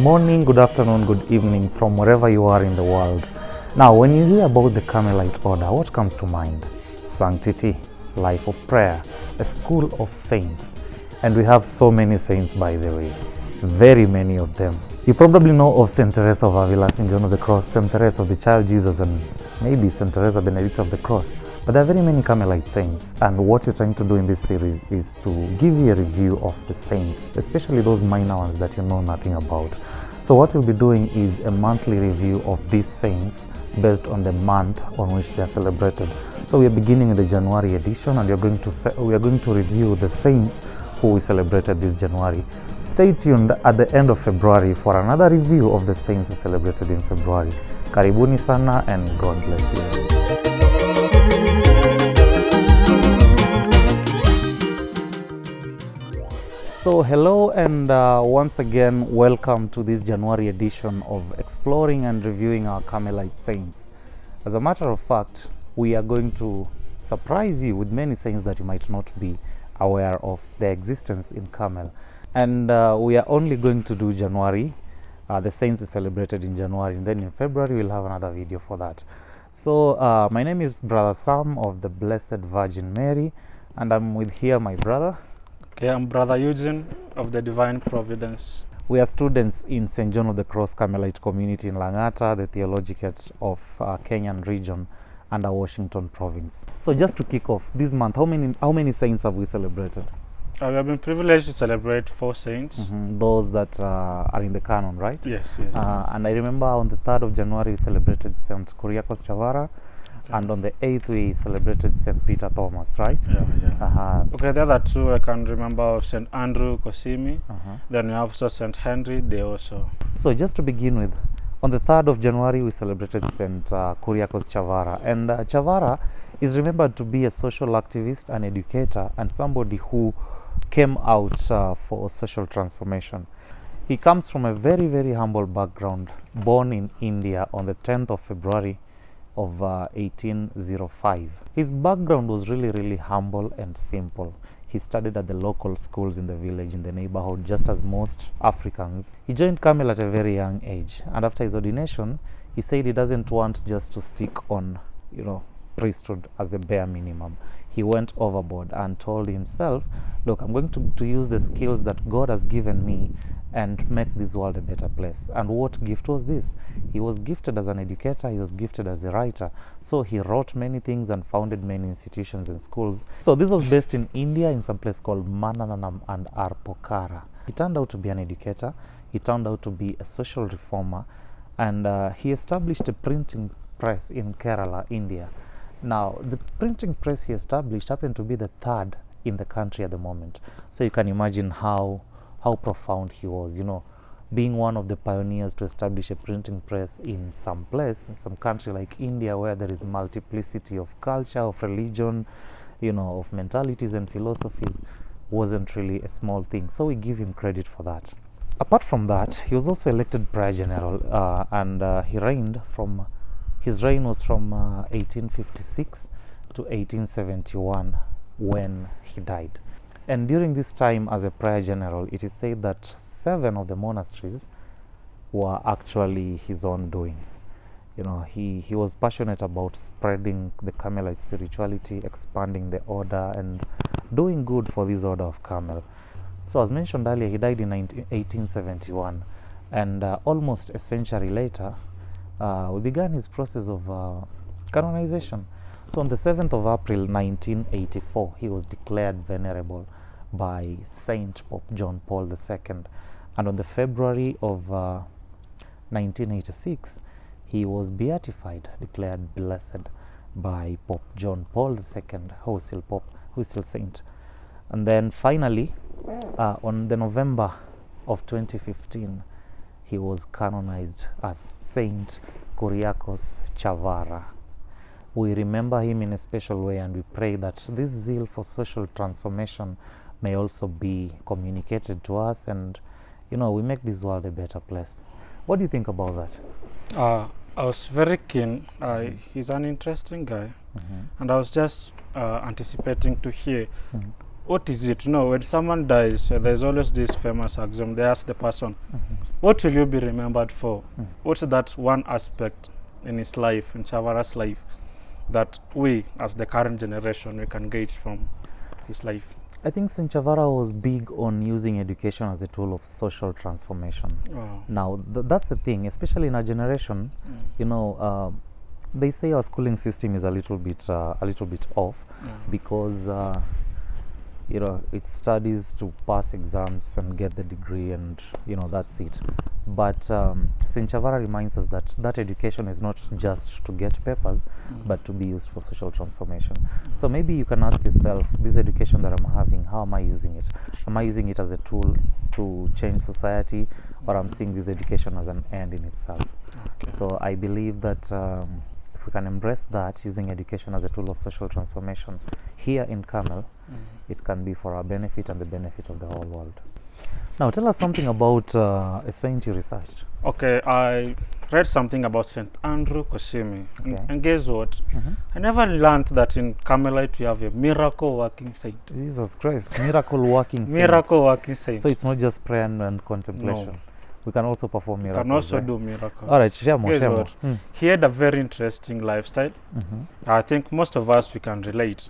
morning, good afternoon, good evening from wherever you are in the world. Now, when you hear about the Carmelite order, what comes to mind? Sanctity, life of prayer, a school of saints. And we have so many saints, by the way, very many of them. You probably know of St. Teresa of Avila, St. John of the Cross, St. Teresa of the Child Jesus, and maybe St. Teresa Benedict of the Cross. But there are very many Carmelite saints, and what we're trying to do in this series is to give you a review of the saints, especially those minor ones that you know nothing about. So what we'll be doing is a monthly review of these saints based on the month on which they are celebrated. So we are beginning with the January edition, and we are going to review the saints who we celebrated this January. Stay tuned at the end of February for another review of the saints celebrated in February. Karibuni sana, and God bless you. So hello, and once again welcome to this January edition of exploring and reviewing our Carmelite saints. As a matter of fact, we are going to surprise you with many saints that you might not be aware of their existence in Carmel. And we are only going to do January, the saints we celebrated in January, and then in February we'll have another video for that. So my name is Brother Sam of the Blessed Virgin Mary, and I'm with here my brother. Okay, I'm Brother Eugene of the Divine Providence. We are students in St. John of the Cross Carmelite community in Langata, the theologicate of Kenyan region under Washington province. So just to kick off this month, how many saints have we celebrated? We have been privileged to celebrate 4 saints. Those that are in the canon, right? Yes. And I remember on the 3rd of January we celebrated St. Kuriakose, Chavara. Okay. And on the 8th we celebrated St. Peter Thomas, right? Yeah. Okay, the other 2 I can remember of St. Andrew Corsini. Then we have also St. Henry de Osso. So just to begin with, on the 3rd of January we celebrated St. Kuriakose Chavara. And Chavara is remembered to be a social activist, an educator, and somebody who came out for social transformation. He comes from a very, very humble background, born in India on the 10th of February of 1805. His background was really, really humble and simple. He studied at the local schools in the village, in the neighborhood, just as most Africans. He joined Carmel at a very young age, and after his ordination, he said he doesn't want just to stick on, priesthood as a bare minimum. He went overboard and told himself, look, I'm going to use the skills that God has given me and make this world a better place. And what gift was this? He was gifted as an educator, he was gifted as a writer. So he wrote many things and founded many institutions and schools. So this was based in India in some place called Mananam and Arpokara. He turned out to be an educator, he turned out to be a social reformer, and he established a printing press in Kerala, India. Now, the printing press he established happened to be the 3rd in the country at the moment. So you can imagine how profound he was, being one of the pioneers to establish a printing press in some country like India, where there is multiplicity of culture, of religion, of mentalities and philosophies, wasn't really a small thing. So we give him credit for that. Apart from that, he was also elected Prior General, and his reign was from 1856 to 1871 when he died. And during this time as a Prior General, it is said that 7 of the monasteries were actually his own doing. He was passionate about spreading the Carmelite spirituality, expanding the order, and doing good for this order of Carmel. So as mentioned earlier, he died in 1871, and almost a century later, we began his process of canonization. So on the 7th of April 1984, he was declared venerable by Saint Pope John Paul II. And on the February of 1986, he was beatified, declared blessed by Pope John Paul II, who is still saint. And then finally, on the November of 2015, he was canonized as Saint Kuriakose Chavara. We remember him in a special way, and we pray that this zeal for social transformation may also be communicated to us, and we make this world a better place. What do you think about that? I was very keen. He's an interesting guy, and I was just anticipating to hear what is it? No, when someone dies, there's always this famous axiom. They ask the person, what will you be remembered for? What's that one aspect in his life, in Chavara's life, that we, as the current generation, we can gauge from his life? I think Saint Chavara was big on using education as a tool of social transformation. Wow. Now, that's the thing, especially in our generation. You know, they say our schooling system is a little bit off, because you know, it studies to pass exams and get the degree, and you know, that's it. But Saint Chavara reminds us that that education is not just to get papers, but to be used for social transformation. So maybe you can ask yourself, this education that I'm having, how am I using it? Am I using it as a tool to change society, or I'm seeing this education as an end in itself? Okay. So I believe that if we can embrace that, using education as a tool of social transformation here in Carmel, it can be for our benefit and the benefit of the whole world. Now, tell us something about a saint you researched. Okay, I read something about St. Andrew Corsini. Okay. And guess what? I never learned that in Carmelite we have a miracle working saint. Jesus Christ, miracle working saint. Miracle working saint. So it's not just prayer and contemplation. No. We can also perform miracles. Can also right? do miracles. All right, share more, Guess share what? more. He had a very interesting lifestyle. I think most of us, we can relate.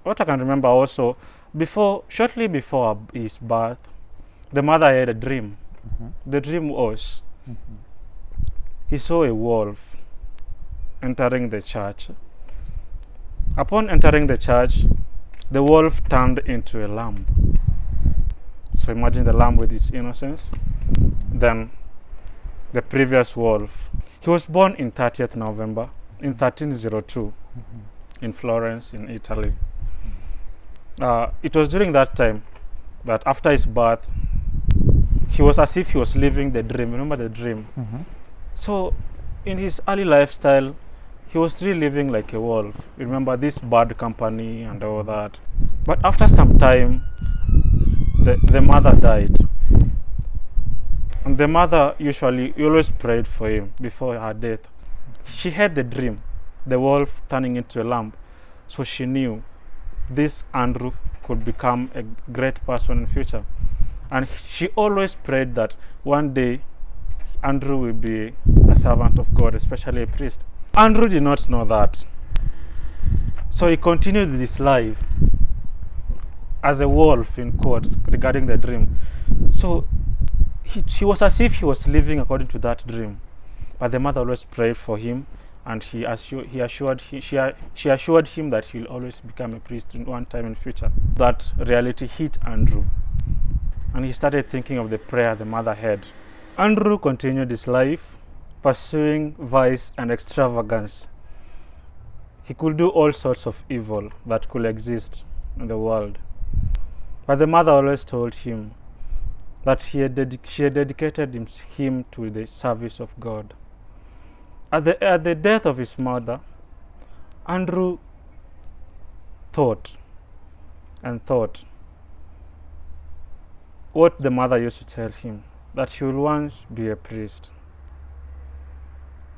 What I can remember also, shortly before his birth, the mother had a dream. The dream was, he saw a wolf entering the church. Upon entering the church, the wolf turned into a lamb. So imagine the lamb with its innocence. Then the previous wolf. He was born in 30th November in 1302 in Florence, in Italy. It was during that time that after his birth, he was as if he was living the dream. Remember the dream? So in his early lifestyle, he was really living like a wolf. Remember this bad company and all that. But after some time, the mother died. And the mother usually always prayed for him before her death. She had the dream, the wolf turning into a lamb. So she knew this Andrew could become a great person in future. And she always prayed that one day Andrew will be a servant of God, especially a priest. Andrew did not know that. So he continued this life as a wolf, in quotes, regarding the dream. So he was as if he was living according to that dream. But the mother always prayed for him, and she assured him that he'll always become a priest in one time in future. That reality hit Andrew, and he started thinking of the prayer the mother had. Andrew continued his life, pursuing vice and extravagance. He could do all sorts of evil that could exist in the world. But the mother always told him that she had dedicated him to the service of God. At the death of his mother, Andrew thought what the mother used to tell him, that he will once be a priest.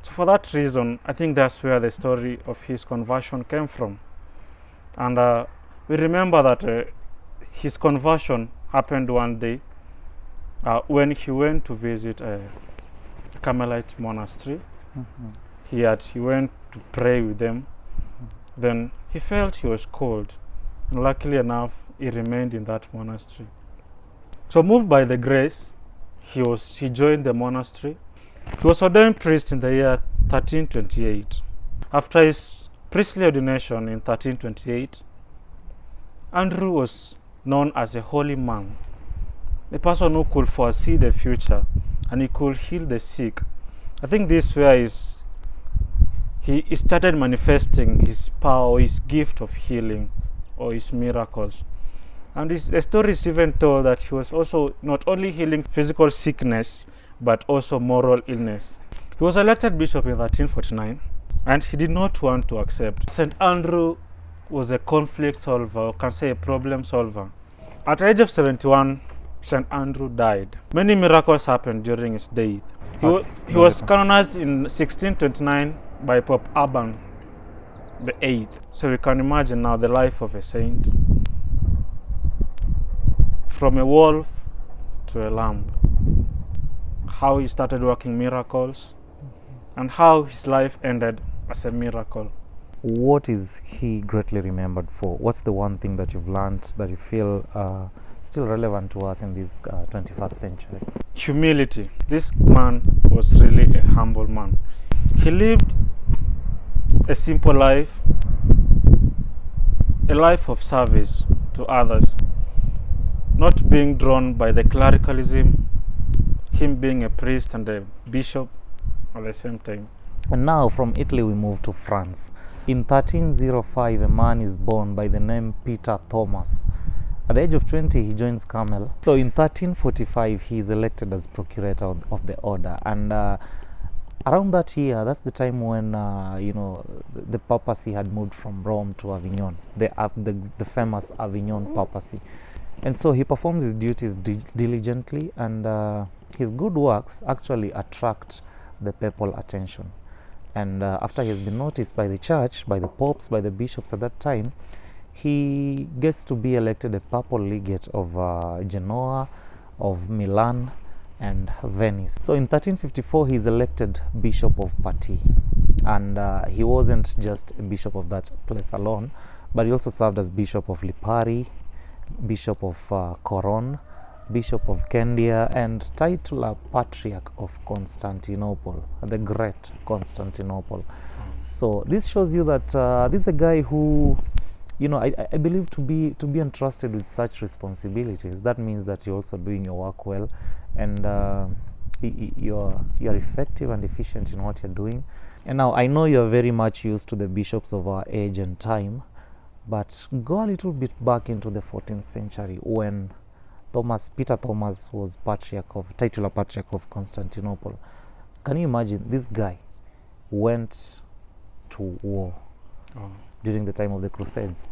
So for that reason, I think that's where the story of his conversion came from. And we remember that his conversion happened one day when he went to visit a Carmelite monastery. He went to pray with them. Then he felt he was cold, and luckily enough, he remained in that monastery. So moved by the grace, he joined the monastery. He was ordained priest in the year 1328. After his priestly ordination in 1328, Andrew was known as a holy man, a person who could foresee the future and he could heal the sick. I think this where he started manifesting his power, his gift of healing, or his miracles. And the story is even told that he was also not only healing physical sickness, but also moral illness. He was elected bishop in 1349, and he did not want to accept. St. Andrew was a conflict solver, or can say a problem solver. At the age of 71, St. Andrew died. Many miracles happened during his death. He was canonized in 1629 by Pope Urban VIII. So we can imagine now the life of a saint. from a wolf to a lamb, how he started working miracles, and how his life ended as a miracle. What is he greatly remembered for? What's the one thing that you've learned that you feel still relevant to us in this 21st century? Humility. This man was really a humble man. He lived a simple life, a life of service to others, not being drawn by the clericalism, him being a priest and a bishop at the same time. And now from Italy we move to France. In 1305, a man is born by the name Peter Thomas. At the age of 20, he joins Carmel. So in 1345, he is elected as procurator of the order. And around that year, that's the time when the papacy had moved from Rome to Avignon, the famous Avignon papacy. And so he performs his duties diligently, and his good works actually attract the papal attention. And after he has been noticed by the church, by the popes, by the bishops at that time, he gets to be elected a papal legate of Genoa, of Milan, and Venice. So in 1354, he is elected Bishop of Patti. And he wasn't just a bishop of that place alone, but he also served as Bishop of Lipari, Bishop of Coron, Bishop of Candia, and titular Patriarch of Constantinople, the Great Constantinople. So this shows you that this is a guy who, I believe to be entrusted with such responsibilities. That means that you're also doing your work well, and you're effective and efficient in what you're doing. And now I know you're very much used to the bishops of our age and time, but go a little bit back into the 14th century when Peter Thomas was titular Patriarch of Constantinople. Can you imagine? This guy went to war during the time of the Crusades.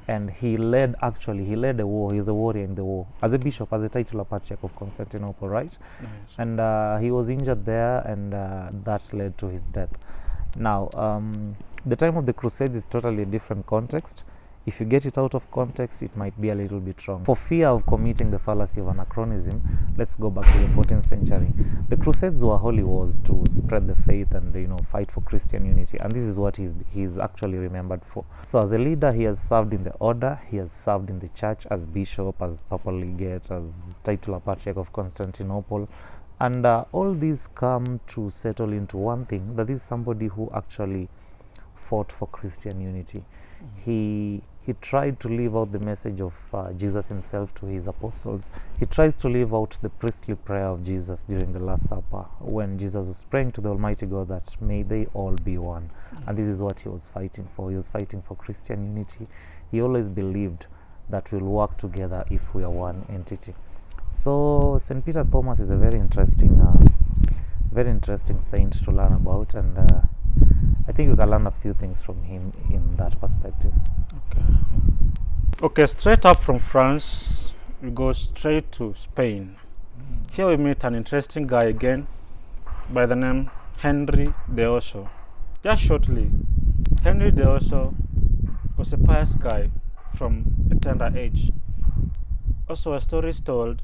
And he led a war. He was a warrior in the war as a bishop, as a titular Patriarch of Constantinople, right? Nice. And he was injured there, and that led to his death. Now, the time of the Crusades is totally a different context. If you get it out of context, it might be a little bit wrong. For fear of committing the fallacy of anachronism, let's go back to the 14th century. The Crusades were holy wars to spread the faith and fight for Christian unity, and this is what he's actually remembered for. So as a leader, he has served in the order, he has served in the church as bishop, as papal legate, as titular Patriarch of Constantinople, and all these come to settle into one thing, that is somebody who actually fought for Christian unity. He tried to live out the message of Jesus himself to his apostles. He tries to live out the priestly prayer of Jesus during the Last Supper, when Jesus was praying to the Almighty God that may they all be one. And this is what he was fighting for. He was fighting for Christian unity. He always believed that we'll work together if we are one entity. So St. Peter Thomas is a very interesting saint to learn about, and I think we can learn a few things from him in that perspective. Okay, straight up from France, we go straight to Spain. Here we meet an interesting guy again by the name Henry de Osso. Just shortly, Henry de Osso was a pious guy from a tender age. Also, a story is told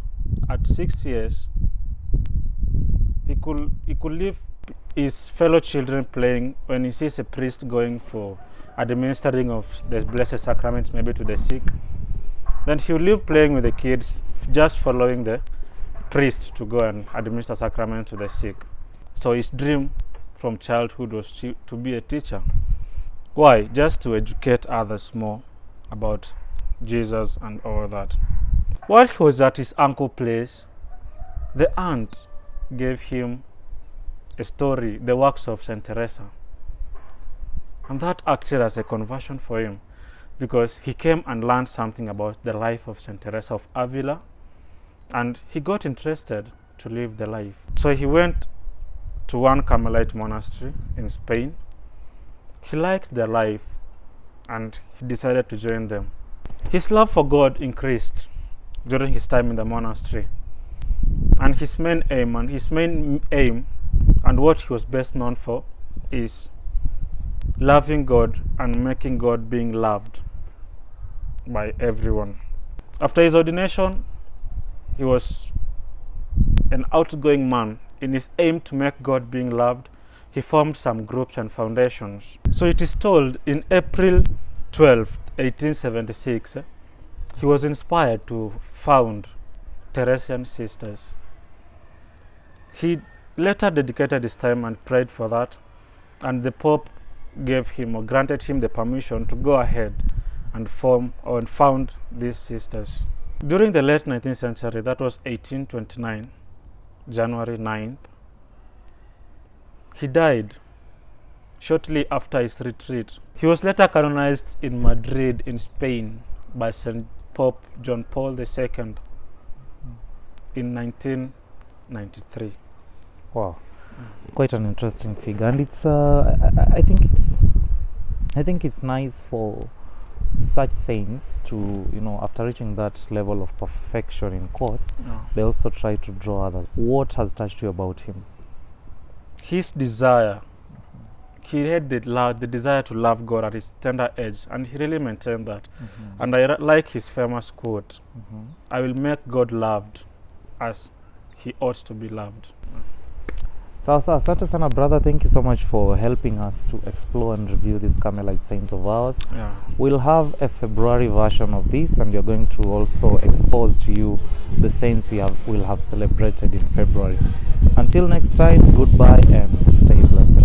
at 6 years, he could leave his fellow children playing when he sees a priest going for administering of the Blessed Sacraments, maybe to the sick. Then he will leave playing with the kids, just following the priest to go and administer sacrament to the sick. So his dream from childhood was to be a teacher. Why? Just to educate others more about Jesus and all that. While he was at his uncle's place, the aunt gave him a story, the works of Saint Teresa. And that acted as a conversion for him, because he came and learned something about the life of Saint Teresa of Avila, and he got interested to live the life. So he went to one Carmelite monastery in Spain. He liked their life and he decided to join them. His love for God increased during his time in the monastery, and his main aim and what he was best known for is loving God and making God being loved by everyone. After his ordination, he was an outgoing man. In his aim to make God being loved, he formed some groups and foundations. So it is told in April 12, 1876, he was inspired to found Teresian Sisters. He later dedicated his time and prayed for that, and the Pope gave him or granted him the permission to go ahead and form or found these sisters. During the late 19th century, that was 1829, January 9th, he died shortly after his retreat. He was later canonized in Madrid, in Spain, by St. Pope John Paul II in 1993. Wow, quite an interesting figure, and it's I think it's nice for such saints to, after reaching that level of perfection in quotes, they also try to draw others. What has touched you about him? His desire. He had the desire to love God at his tender age, and he really maintained that. And I like his famous quote, I will make God loved as he ought to be loved. Sasa, asante sana brother, thank you so much for helping us to explore and review these Carmelite saints of ours. Yeah. We'll have a February version of this, and we're going to also expose to you the saints we'll have celebrated in February. Until next time, goodbye and stay blessed.